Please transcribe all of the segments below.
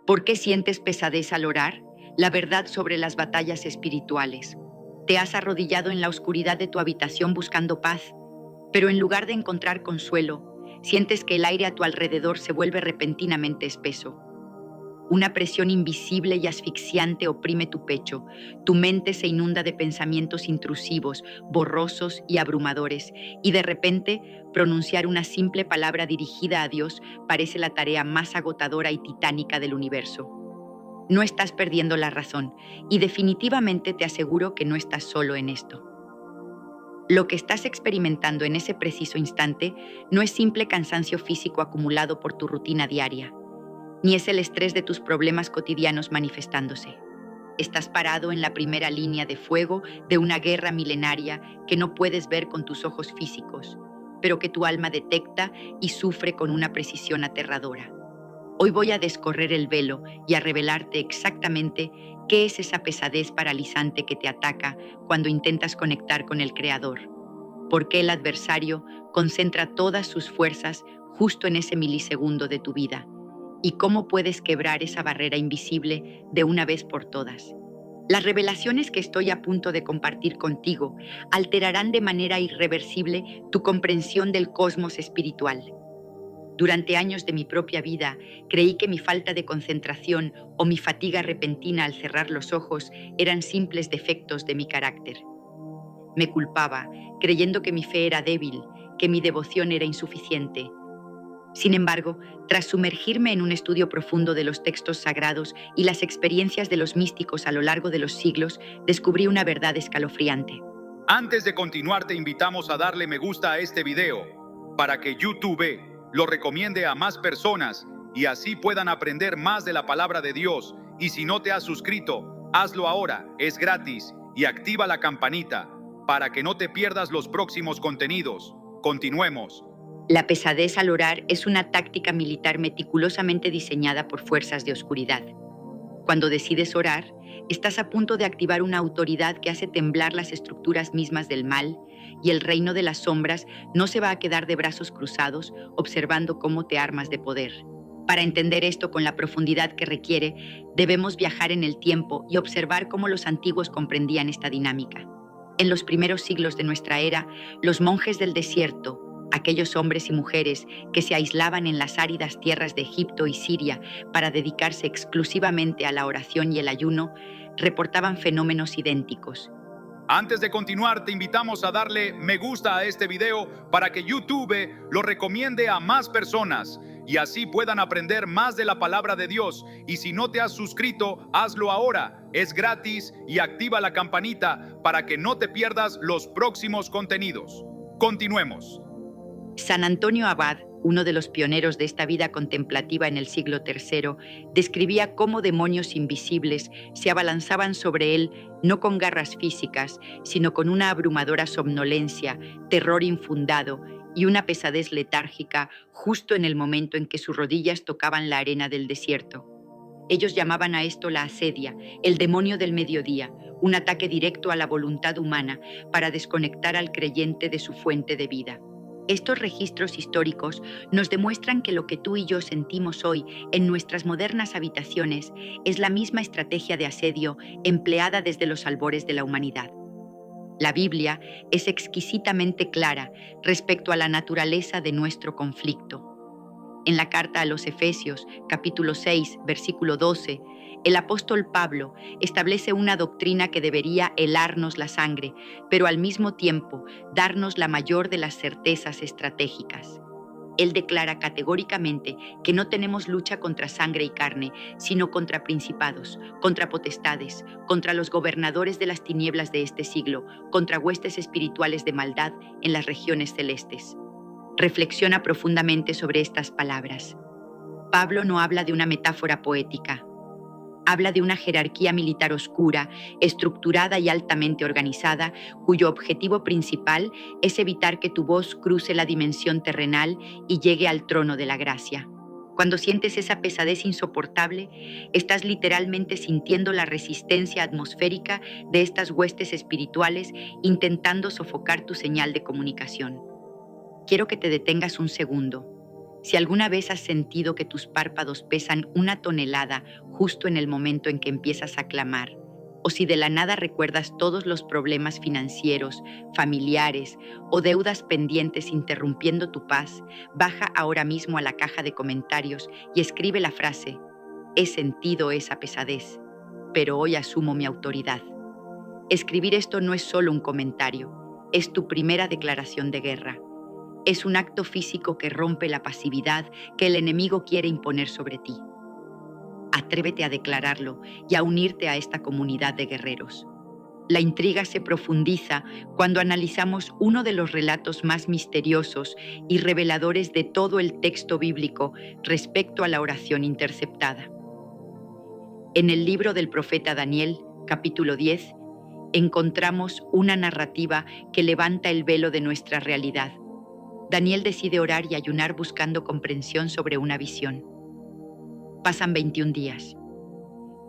¿Por qué sientes pesadez al orar? La verdad sobre las batallas espirituales. Te has arrodillado en la oscuridad de tu habitación buscando paz, pero en lugar de encontrar consuelo, sientes que el aire a tu alrededor se vuelve repentinamente espeso. Una presión invisible y asfixiante oprime tu pecho. Tu mente se inunda de pensamientos intrusivos, borrosos y abrumadores, y de repente, pronunciar una simple palabra dirigida a Dios parece la tarea más agotadora y titánica del universo. No estás perdiendo la razón, y definitivamente te aseguro que no estás solo en esto. Lo que estás experimentando en ese preciso instante no es simple cansancio físico acumulado por tu rutina diaria, ni es el estrés de tus problemas cotidianos manifestándose. Estás parado en la primera línea de fuego de una guerra milenaria que no puedes ver con tus ojos físicos, pero que tu alma detecta y sufre con una precisión aterradora. Hoy voy a descorrer el velo y a revelarte exactamente qué es esa pesadez paralizante que te ataca cuando intentas conectar con el Creador. Por qué el adversario concentra todas sus fuerzas justo en ese milisegundo de tu vida y cómo puedes quebrar esa barrera invisible de una vez por todas. Las revelaciones que estoy a punto de compartir contigo alterarán de manera irreversible tu comprensión del cosmos espiritual. Durante años de mi propia vida, creí que mi falta de concentración o mi fatiga repentina al cerrar los ojos eran simples defectos de mi carácter. Me culpaba, creyendo que mi fe era débil, que mi devoción era insuficiente. Sin embargo, tras sumergirme en un estudio profundo de los textos sagrados y las experiencias de los místicos a lo largo de los siglos, descubrí una verdad escalofriante. Antes de continuar, te invitamos a darle me gusta a este video para que YouTube lo recomiende a más personas y así puedan aprender más de la palabra de Dios. Y si no te has suscrito, hazlo ahora, es gratis, y activa la campanita para que no te pierdas los próximos contenidos. Continuemos. La pesadez al orar es una táctica militar meticulosamente diseñada por fuerzas de oscuridad. Cuando decides orar, estás a punto de activar una autoridad que hace temblar las estructuras mismas del mal, y el reino de las sombras no se va a quedar de brazos cruzados observando cómo te armas de poder. Para entender esto con la profundidad que requiere, debemos viajar en el tiempo y observar cómo los antiguos comprendían esta dinámica. En los primeros siglos de nuestra era, los monjes del desierto, aquellos hombres y mujeres que se aislaban en las áridas tierras de Egipto y Siria para dedicarse exclusivamente a la oración y el ayuno, reportaban fenómenos idénticos. Antes de continuar, te invitamos a darle me gusta a este video para que YouTube lo recomiende a más personas y así puedan aprender más de la palabra de Dios. Y si no te has suscrito, hazlo ahora, es gratis, y activa la campanita para que no te pierdas los próximos contenidos. Continuemos. San Antonio Abad, uno de los pioneros de esta vida contemplativa en el siglo III, describía cómo demonios invisibles se abalanzaban sobre él no con garras físicas, sino con una abrumadora somnolencia, terror infundado y una pesadez letárgica justo en el momento en que sus rodillas tocaban la arena del desierto. Ellos llamaban a esto la asedia, el demonio del mediodía, un ataque directo a la voluntad humana para desconectar al creyente de su fuente de vida. Estos registros históricos nos demuestran que lo que tú y yo sentimos hoy en nuestras modernas habitaciones es la misma estrategia de asedio empleada desde los albores de la humanidad. La Biblia es exquisitamente clara respecto a la naturaleza de nuestro conflicto. En la carta a los Efesios, capítulo 6, versículo 12, el apóstol Pablo establece una doctrina que debería helarnos la sangre, pero al mismo tiempo darnos la mayor de las certezas estratégicas. Él declara categóricamente que no tenemos lucha contra sangre y carne, sino contra principados, contra potestades, contra los gobernadores de las tinieblas de este siglo, contra huestes espirituales de maldad en las regiones celestes. Reflexiona profundamente sobre estas palabras. Pablo no habla de una metáfora poética. Habla de una jerarquía militar oscura, estructurada y altamente organizada, cuyo objetivo principal es evitar que tu voz cruce la dimensión terrenal y llegue al trono de la gracia. Cuando sientes esa pesadez insoportable, estás literalmente sintiendo la resistencia atmosférica de estas huestes espirituales intentando sofocar tu señal de comunicación. Quiero que te detengas un segundo. Si alguna vez has sentido que tus párpados pesan 1 tonelada justo en el momento en que empiezas a clamar, o si de la nada recuerdas todos los problemas financieros, familiares o deudas pendientes interrumpiendo tu paz, baja ahora mismo a la caja de comentarios y escribe la frase: he sentido esa pesadez, pero hoy asumo mi autoridad. Escribir esto no es solo un comentario, es tu primera declaración de guerra. Es un acto físico que rompe la pasividad que el enemigo quiere imponer sobre ti. Atrévete a declararlo y a unirte a esta comunidad de guerreros. La intriga se profundiza cuando analizamos uno de los relatos más misteriosos y reveladores de todo el texto bíblico respecto a la oración interceptada. En el libro del profeta Daniel, capítulo 10, encontramos una narrativa que levanta el velo de nuestra realidad. Daniel decide orar y ayunar buscando comprensión sobre una visión. Pasan 21 días.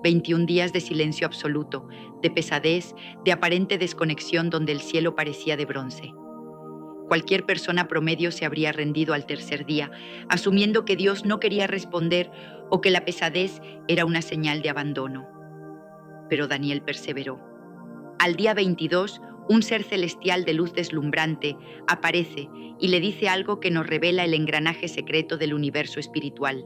21 días de silencio absoluto, de pesadez, de aparente desconexión donde el cielo parecía de bronce. Cualquier persona promedio se habría rendido al tercer día, asumiendo que Dios no quería responder o que la pesadez era una señal de abandono. Pero Daniel perseveró. Al día 22, un ser celestial de luz deslumbrante aparece y le dice algo que nos revela el engranaje secreto del universo espiritual.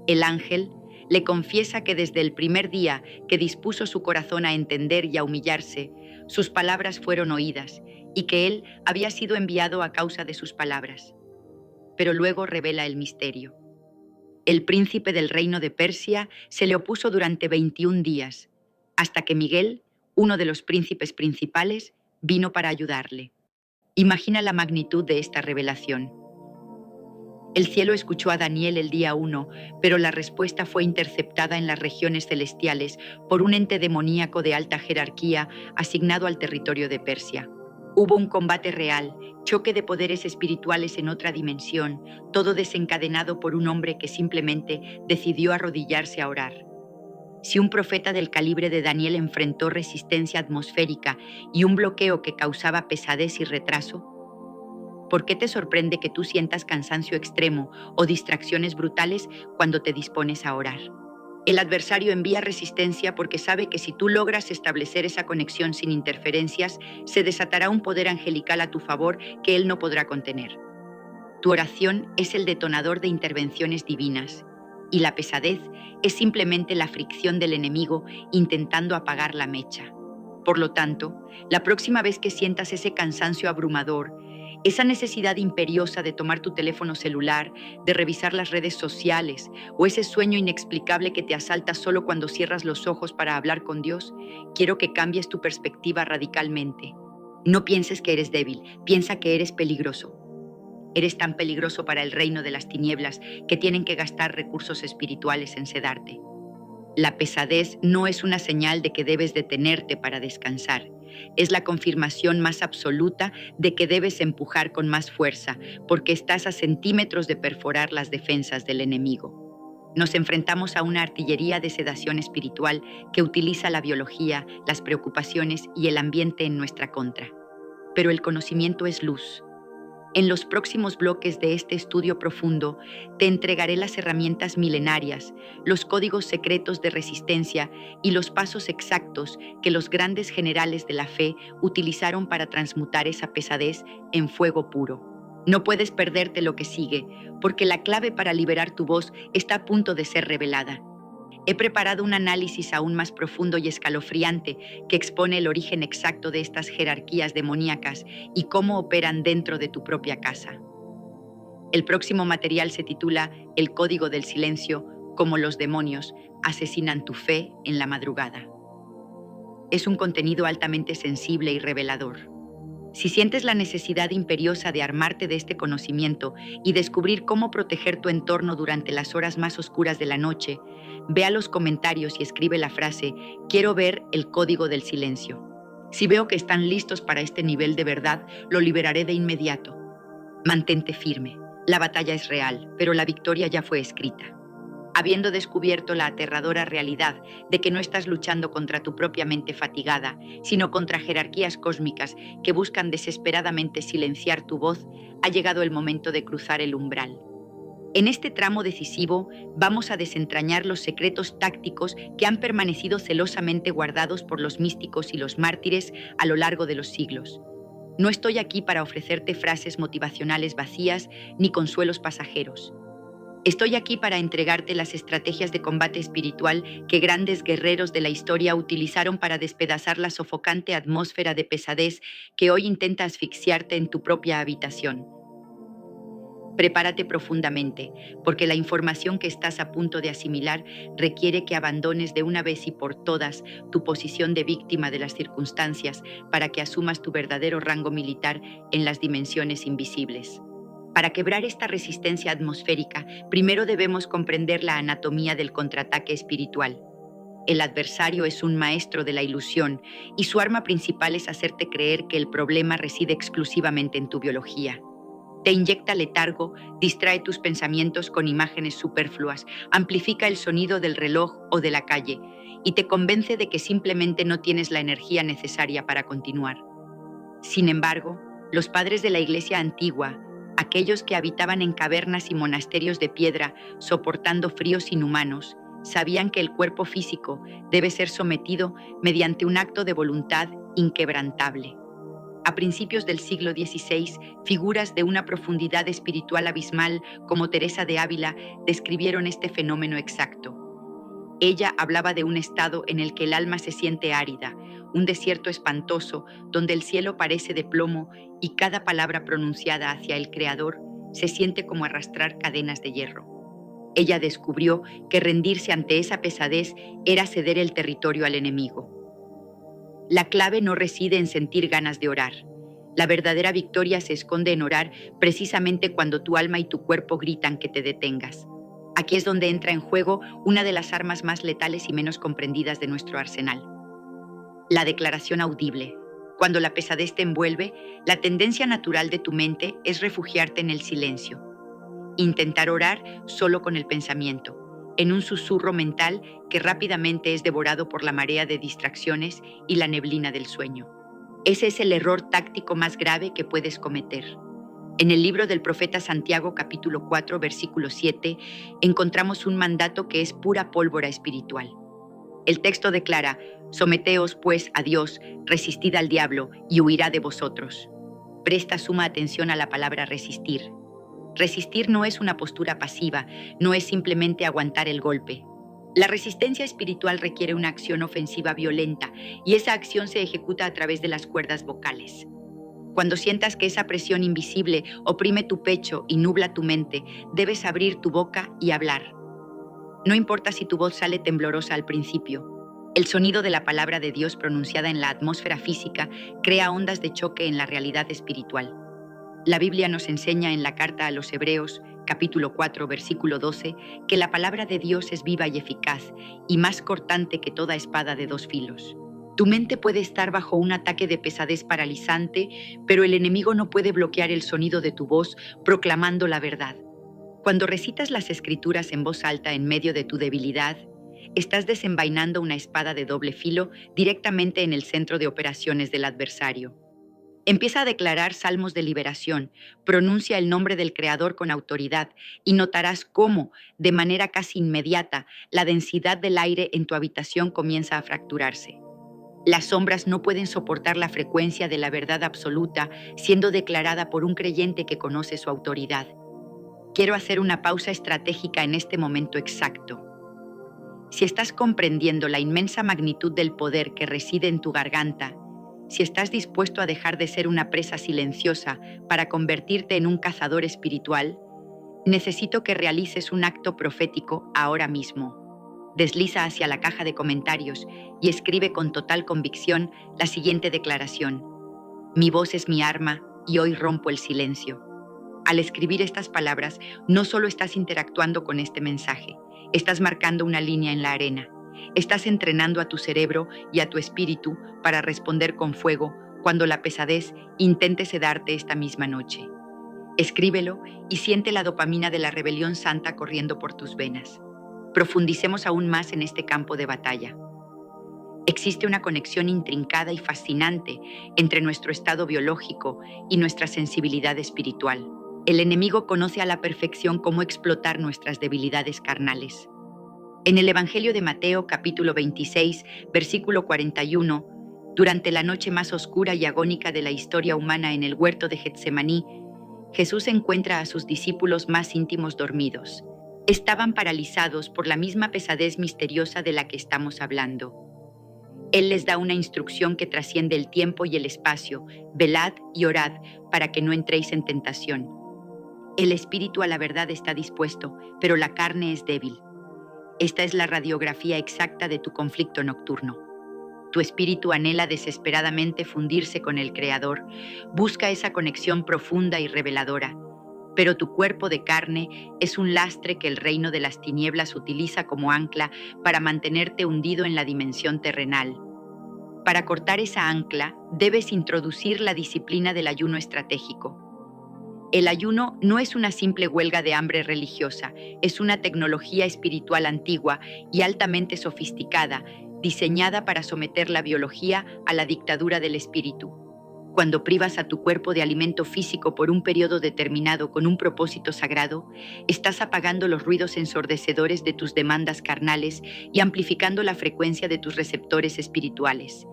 El ángel le confiesa que desde el primer día que dispuso su corazón a entender y a humillarse, sus palabras fueron oídas y que él había sido enviado a causa de sus palabras. Pero luego revela el misterio. El príncipe del reino de Persia se le opuso durante 21 días, hasta que Miguel, uno de los príncipes principales, vino para ayudarle. Imagina la magnitud de esta revelación. El cielo escuchó a Daniel el día 1, pero la respuesta fue interceptada en las regiones celestiales por un ente demoníaco de alta jerarquía asignado al territorio de Persia. Hubo un combate real, choque de poderes espirituales en otra dimensión, todo desencadenado por un hombre que simplemente decidió arrodillarse a orar. Si un profeta del calibre de Daniel enfrentó resistencia atmosférica y un bloqueo que causaba pesadez y retraso, ¿por qué te sorprende que tú sientas cansancio extremo o distracciones brutales cuando te dispones a orar? El adversario envía resistencia porque sabe que si tú logras establecer esa conexión sin interferencias, se desatará un poder angelical a tu favor que él no podrá contener. Tu oración es el detonador de intervenciones divinas, y la pesadez es simplemente la fricción del enemigo intentando apagar la mecha. Por lo tanto, la próxima vez que sientas ese cansancio abrumador, esa necesidad imperiosa de tomar tu teléfono celular, de revisar las redes sociales, o ese sueño inexplicable que te asalta solo cuando cierras los ojos para hablar con Dios, quiero que cambies tu perspectiva radicalmente. No pienses que eres débil, piensa que eres peligroso. Eres tan peligroso para el reino de las tinieblas que tienen que gastar recursos espirituales en sedarte. La pesadez no es una señal de que debes detenerte para descansar. Es la confirmación más absoluta de que debes empujar con más fuerza, porque estás a centímetros de perforar las defensas del enemigo. Nos enfrentamos a una artillería de sedación espiritual que utiliza la biología, las preocupaciones y el ambiente en nuestra contra. Pero el conocimiento es luz. En los próximos bloques de este estudio profundo, te entregaré las herramientas milenarias, los códigos secretos de resistencia y los pasos exactos que los grandes generales de la fe utilizaron para transmutar esa pesadez en fuego puro. No puedes perderte lo que sigue, porque la clave para liberar tu voz está a punto de ser revelada. He preparado un análisis aún más profundo y escalofriante que expone el origen exacto de estas jerarquías demoníacas y cómo operan dentro de tu propia casa. El próximo material se titula El Código del Silencio, cómo los demonios asesinan tu fe en la madrugada. Es un contenido altamente sensible y revelador. Si sientes la necesidad imperiosa de armarte de este conocimiento y descubrir cómo proteger tu entorno durante las horas más oscuras de la noche, ve a los comentarios y escribe la frase «Quiero ver el código del silencio». Si veo que están listos para este nivel de verdad, lo liberaré de inmediato. Mantente firme. La batalla es real, pero la victoria ya fue escrita. Habiendo descubierto la aterradora realidad de que no estás luchando contra tu propia mente fatigada, sino contra jerarquías cósmicas que buscan desesperadamente silenciar tu voz, ha llegado el momento de cruzar el umbral. En este tramo decisivo vamos a desentrañar los secretos tácticos que han permanecido celosamente guardados por los místicos y los mártires a lo largo de los siglos. No estoy aquí para ofrecerte frases motivacionales vacías ni consuelos pasajeros. Estoy aquí para entregarte las estrategias de combate espiritual que grandes guerreros de la historia utilizaron para despedazar la sofocante atmósfera de pesadez que hoy intenta asfixiarte en tu propia habitación. Prepárate profundamente, porque la información que estás a punto de asimilar requiere que abandones de una vez y por todas tu posición de víctima de las circunstancias para que asumas tu verdadero rango militar en las dimensiones invisibles. Para quebrar esta resistencia atmosférica, primero debemos comprender la anatomía del contraataque espiritual. El adversario es un maestro de la ilusión y su arma principal es hacerte creer que el problema reside exclusivamente en tu biología. Te inyecta letargo, distrae tus pensamientos con imágenes superfluas, amplifica el sonido del reloj o de la calle y te convence de que simplemente no tienes la energía necesaria para continuar. Sin embargo, los padres de la Iglesia antigua, aquellos que habitaban en cavernas y monasterios de piedra soportando fríos inhumanos, sabían que el cuerpo físico debe ser sometido mediante un acto de voluntad inquebrantable. A principios del siglo XVI, figuras de una profundidad espiritual abismal como Teresa de Ávila describieron este fenómeno exacto. Ella hablaba de un estado en el que el alma se siente árida, un desierto espantoso donde el cielo parece de plomo y cada palabra pronunciada hacia el Creador se siente como arrastrar cadenas de hierro. Ella descubrió que rendirse ante esa pesadez era ceder el territorio al enemigo. La clave no reside en sentir ganas de orar. La verdadera victoria se esconde en orar precisamente cuando tu alma y tu cuerpo gritan que te detengas. Aquí es donde entra en juego una de las armas más letales y menos comprendidas de nuestro arsenal: la declaración audible. Cuando la pesadez te envuelve, la tendencia natural de tu mente es refugiarte en el silencio. Intentar orar solo con el pensamiento, en un susurro mental que rápidamente es devorado por la marea de distracciones y la neblina del sueño. Ese es el error táctico más grave que puedes cometer. En el libro del profeta Santiago, capítulo 4, versículo 7, encontramos un mandato que es pura pólvora espiritual. El texto declara: «Someteos, pues, a Dios, resistid al diablo, y huirá de vosotros». Presta suma atención a la palabra resistir. Resistir no es una postura pasiva, no es simplemente aguantar el golpe. La resistencia espiritual requiere una acción ofensiva violenta, y esa acción se ejecuta a través de las cuerdas vocales. Cuando sientas que esa presión invisible oprime tu pecho y nubla tu mente, debes abrir tu boca y hablar. No importa si tu voz sale temblorosa al principio. El sonido de la palabra de Dios pronunciada en la atmósfera física crea ondas de choque en la realidad espiritual. La Biblia nos enseña en la carta a los Hebreos, capítulo 4, versículo 12, que la palabra de Dios es viva y eficaz, y más cortante que toda espada de dos filos. Tu mente puede estar bajo un ataque de pesadez paralizante, pero el enemigo no puede bloquear el sonido de tu voz proclamando la verdad. Cuando recitas las Escrituras en voz alta en medio de tu debilidad, estás desenvainando una espada de doble filo directamente en el centro de operaciones del adversario. Empieza a declarar salmos de liberación, pronuncia el nombre del Creador con autoridad y notarás cómo, de manera casi inmediata, la densidad del aire en tu habitación comienza a fracturarse. Las sombras no pueden soportar la frecuencia de la verdad absoluta siendo declarada por un creyente que conoce su autoridad. Quiero hacer una pausa estratégica en este momento exacto. Si estás comprendiendo la inmensa magnitud del poder que reside en tu garganta, si estás dispuesto a dejar de ser una presa silenciosa para convertirte en un cazador espiritual, necesito que realices un acto profético ahora mismo. Desliza hacia la caja de comentarios y escribe con total convicción la siguiente declaración: «Mi voz es mi arma y hoy rompo el silencio». Al escribir estas palabras, no solo estás interactuando con este mensaje, estás marcando una línea en la arena. Estás entrenando a tu cerebro y a tu espíritu para responder con fuego cuando la pesadez intente sedarte esta misma noche. Escríbelo y siente la dopamina de la rebelión santa corriendo por tus venas. Profundicemos aún más en este campo de batalla. Existe una conexión intrincada y fascinante entre nuestro estado biológico y nuestra sensibilidad espiritual. El enemigo conoce a la perfección cómo explotar nuestras debilidades carnales. En el Evangelio de Mateo, capítulo 26, versículo 41, durante la noche más oscura y agónica de la historia humana en el huerto de Getsemaní, Jesús encuentra a sus discípulos más íntimos dormidos. Estaban paralizados por la misma pesadez misteriosa de la que estamos hablando. Él les da una instrucción que trasciende el tiempo y el espacio: velad y orad para que no entréis en tentación. El espíritu a la verdad está dispuesto, pero la carne es débil. Esta es la radiografía exacta de tu conflicto nocturno. Tu espíritu anhela desesperadamente fundirse con el Creador, busca esa conexión profunda y reveladora, pero tu cuerpo de carne es un lastre que el reino de las tinieblas utiliza como ancla para mantenerte hundido en la dimensión terrenal. Para cortar esa ancla, debes introducir la disciplina del ayuno estratégico. El ayuno no es una simple huelga de hambre religiosa, es una tecnología espiritual antigua y altamente sofisticada, diseñada para someter la biología a la dictadura del espíritu. Cuando privas a tu cuerpo de alimento físico por un periodo determinado con un propósito sagrado, estás apagando los ruidos ensordecedores de tus demandas carnales y amplificando la frecuencia de tus receptores espirituales.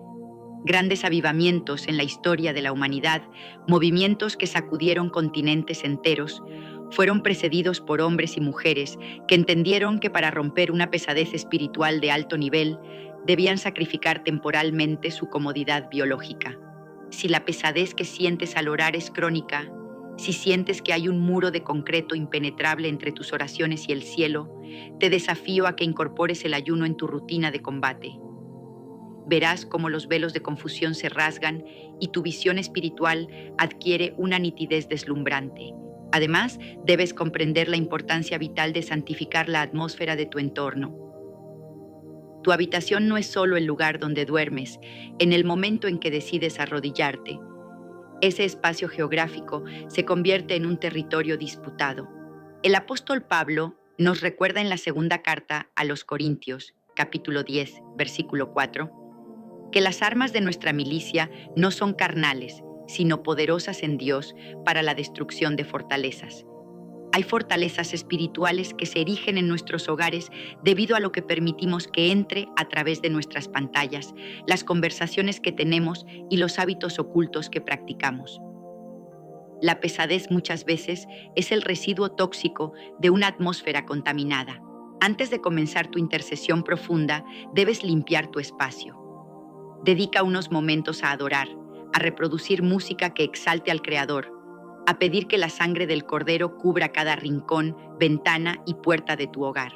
Grandes avivamientos en la historia de la humanidad, movimientos que sacudieron continentes enteros, fueron precedidos por hombres y mujeres que entendieron que para romper una pesadez espiritual de alto nivel, debían sacrificar temporalmente su comodidad biológica. Si la pesadez que sientes al orar es crónica, si sientes que hay un muro de concreto impenetrable entre tus oraciones y el cielo, te desafío a que incorpores el ayuno en tu rutina de combate. Verás cómo los velos de confusión se rasgan y tu visión espiritual adquiere una nitidez deslumbrante. Además, debes comprender la importancia vital de santificar la atmósfera de tu entorno. Tu habitación no es solo el lugar donde duermes, en el momento en que decides arrodillarte. Ese espacio geográfico se convierte en un territorio disputado. El apóstol Pablo nos recuerda en la segunda carta a los Corintios, capítulo 10, versículo 4, que las armas de nuestra milicia no son carnales, sino poderosas en Dios para la destrucción de fortalezas. Hay fortalezas espirituales que se erigen en nuestros hogares debido a lo que permitimos que entre a través de nuestras pantallas, las conversaciones que tenemos y los hábitos ocultos que practicamos. La pesadez muchas veces es el residuo tóxico de una atmósfera contaminada. Antes de comenzar tu intercesión profunda, debes limpiar tu espacio. Dedica unos momentos a adorar, a reproducir música que exalte al Creador, a pedir que la sangre del Cordero cubra cada rincón, ventana y puerta de tu hogar.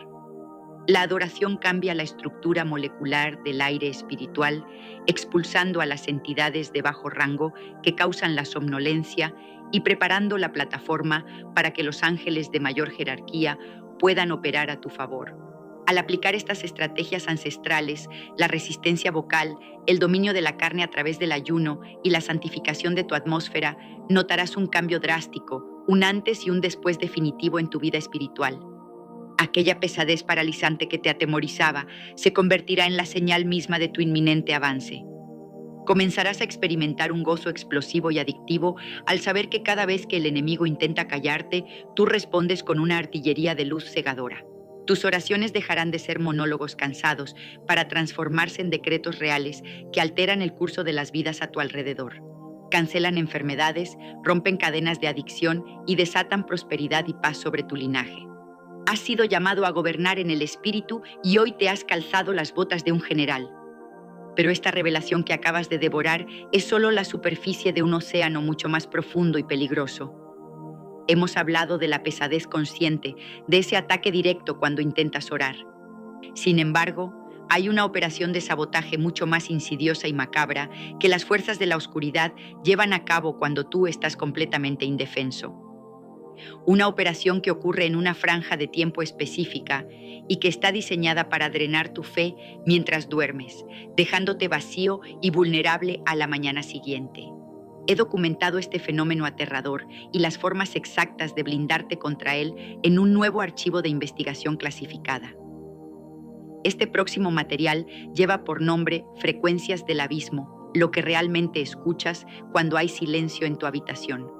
La adoración cambia la estructura molecular del aire espiritual, expulsando a las entidades de bajo rango que causan la somnolencia y preparando la plataforma para que los ángeles de mayor jerarquía puedan operar a tu favor. Al aplicar estas estrategias ancestrales, la resistencia vocal, el dominio de la carne a través del ayuno y la santificación de tu atmósfera, notarás un cambio drástico, un antes y un después definitivo en tu vida espiritual. Aquella pesadez paralizante que te atemorizaba se convertirá en la señal misma de tu inminente avance. Comenzarás a experimentar un gozo explosivo y adictivo al saber que cada vez que el enemigo intenta callarte, tú respondes con una artillería de luz cegadora. Tus oraciones dejarán de ser monólogos cansados para transformarse en decretos reales que alteran el curso de las vidas a tu alrededor. Cancelan enfermedades, rompen cadenas de adicción y desatan prosperidad y paz sobre tu linaje. Has sido llamado a gobernar en el espíritu y hoy te has calzado las botas de un general. Pero esta revelación que acabas de devorar es solo la superficie de un océano mucho más profundo y peligroso. Hemos hablado de la pesadez consciente, de ese ataque directo cuando intentas orar. Sin embargo, hay una operación de sabotaje mucho más insidiosa y macabra que las fuerzas de la oscuridad llevan a cabo cuando tú estás completamente indefenso. Una operación que ocurre en una franja de tiempo específica y que está diseñada para drenar tu fe mientras duermes, dejándote vacío y vulnerable a la mañana siguiente. He documentado este fenómeno aterrador y las formas exactas de blindarte contra él en un nuevo archivo de investigación clasificada. Este próximo material lleva por nombre Frecuencias del Abismo, lo que realmente escuchas cuando hay silencio en tu habitación.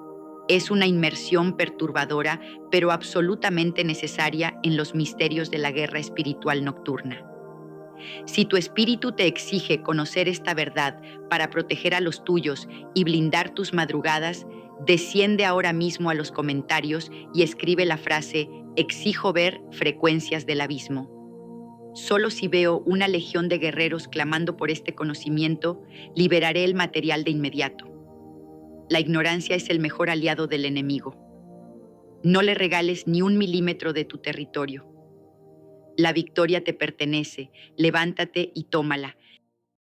Es una inmersión perturbadora, pero absolutamente necesaria en los misterios de la guerra espiritual nocturna. Si tu espíritu te exige conocer esta verdad para proteger a los tuyos y blindar tus madrugadas, desciende ahora mismo a los comentarios y escribe la frase "exijo ver frecuencias del abismo". Solo si veo una legión de guerreros clamando por este conocimiento, liberaré el material de inmediato. La ignorancia es el mejor aliado del enemigo. No le regales ni un milímetro de tu territorio. La victoria te pertenece, levántate y tómala.